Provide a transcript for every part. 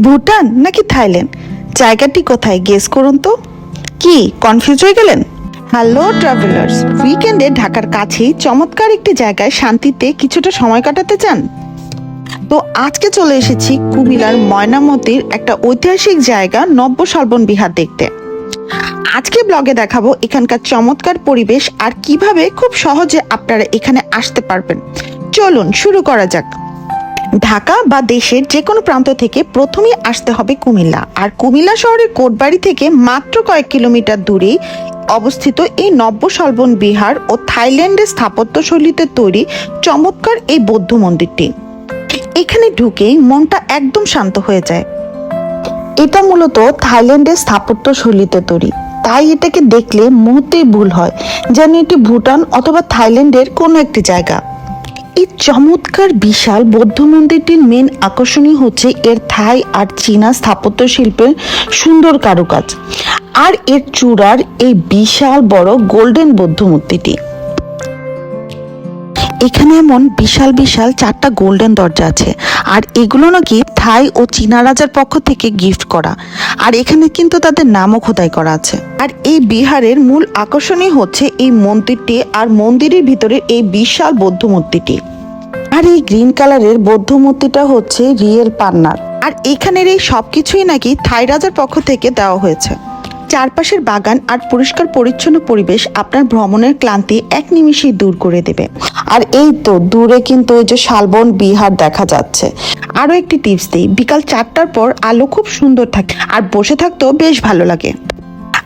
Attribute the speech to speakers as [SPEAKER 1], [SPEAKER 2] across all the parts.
[SPEAKER 1] ভুটান নাকি থাইল্যান্ড, জায়গাটি কোথায় গেস করুন তো। কি কনফিউজ হয়ে গেলেন? হ্যালো ট্রাভেলার্স, উইকেন্ডে ঢাকার কাছেই চমৎকার একটি জায়গায় শান্তিতে কিছুটা সময় কাটাতে চান? তো আজকে চলে এসেছি কুমিল্লার ময়নামতির একটা ঐতিহাসিক জায়গা নব্য শালবন বিহার দেখতে। আজকে ব্লগে দেখাবো এখানকার চমৎকার পরিবেশ আর কিভাবে খুব সহজে আপনারা এখানে আসতে পারবেন। চলুন শুরু করা যাক। ঢাকা বা দেশের যে কোনো প্রান্ত থেকে প্রথমেই আসতে হবে কুমিল্লা, আর কুমিল্লা শহরের কোটবাড়ি থেকে মাত্র কয়েক কিলোমিটার দূরেই অবস্থিত এই নব্য শালবন বিহার ও থাইল্যান্ডের স্থাপত্য শৈলীতে তৈরি চমৎকার এই বৌদ্ধ মন্দিরটি। এখানে ঢুকেই মনটা একদম শান্ত হয়ে যায়। এটা মূলত থাইল্যান্ডের স্থাপত্য শৈলীতে তৈরি, তাই এটাকে দেখলে মুহূর্তেই ভুল হয় যেন এটি ভুটান অথবা থাইল্যান্ডের কোনো একটি জায়গা। এই চমৎকার বিশাল বৌদ্ধ মন্দিরটির মেন আকর্ষণীয় হচ্ছে এর থাই আর চীনা স্থাপত্য শিল্পের সুন্দর কারুকাজ, আর এর চূড়ার এই বিশাল বড় গোল্ডেন বৌদ্ধ মূর্তিটি। এখানে এমন বিশাল বিশাল 4টা গোল্ডেন দরজা আছে, আর এগুলো নাকি থাই ও চীনা রাজার পক্ষ থেকে গিফট করা, আর এখানে কিন্তু তাদের নামও খোদাই করা আছে। আর এই বিহারের মূল আকর্ষণই হচ্ছে এই মন্দিরটি আর মন্দিরের ভিতরে এই বিশাল বৌদ্ধ মূর্তিটি। আর এই গ্রিন কালারের বৌদ্ধ মূর্তিটা হচ্ছে রিয়েল পান্নার, আর এখানের এই সবকিছুই নাকি থাই রাজার পক্ষ থেকে দেওয়া হয়েছে। চারপাশের বাগান আর পরিষ্কার পরিচ্ছন্ন পরিবেশ আপনার ভ্রমণের ক্লান্তি এক নিমিষেই দূর করে দেবে। আর এই তো দূরে কিন্তু ওই যে শালবন বিহার দেখা যাচ্ছে। আরো একটি টিপস দিই, বিকাল 4টার পর আলো খুব সুন্দর থাকে আর বসে থাকতেও বেশ ভালো লাগে।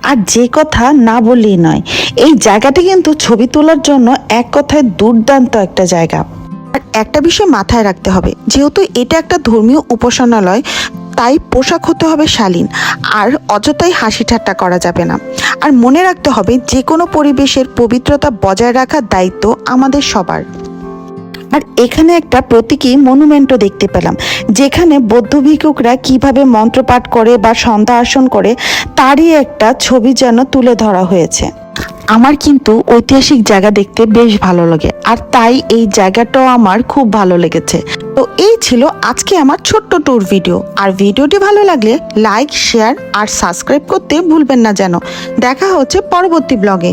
[SPEAKER 1] আর যে কথা না বললেই নয়, এই জায়গাটি কিন্তু ছবি তোলার জন্য এক কথায় দুর্দান্ত একটা জায়গা। আর একটা বিষয় মাথায় রাখতে হবে, যেহেতু এটা একটা ধর্মীয় উপাসনালয়, তাই পোশাক হতে হবে শালীন, আর অযথাই হাসি ঠাট্টা করা যাবে না। আর মনে রাখতে হবে যে কোনো পরিবেশের পবিত্রতা বজায় রাখার দায়িত্ব আমাদের সবার। আর এখানে একটা প্রতীকী মনুমেন্টও দেখতে পেলাম, যেখানে বৌদ্ধ ভিক্ষুকরা কিভাবে মন্ত্রপাঠ করে বা সন্ধ্যা আসন করে তারই একটা ছবি যেন তুলে ধরা হয়েছে। আমার কিন্তু ঐতিহাসিক জায়গা দেখতে বেশ ভালো লাগে, আর তাই এই জায়গাটাও আমার খুব ভালো লেগেছে। তো এই ছিল আজকে আমার ছোট্ট ট্যুর ভিডিও। আর ভিডিওটি ভালো লাগলে লাইক, শেয়ার আর সাবস্ক্রাইব করতে ভুলবেন না যেন। দেখা হচ্ছে পরবর্তী ব্লগে।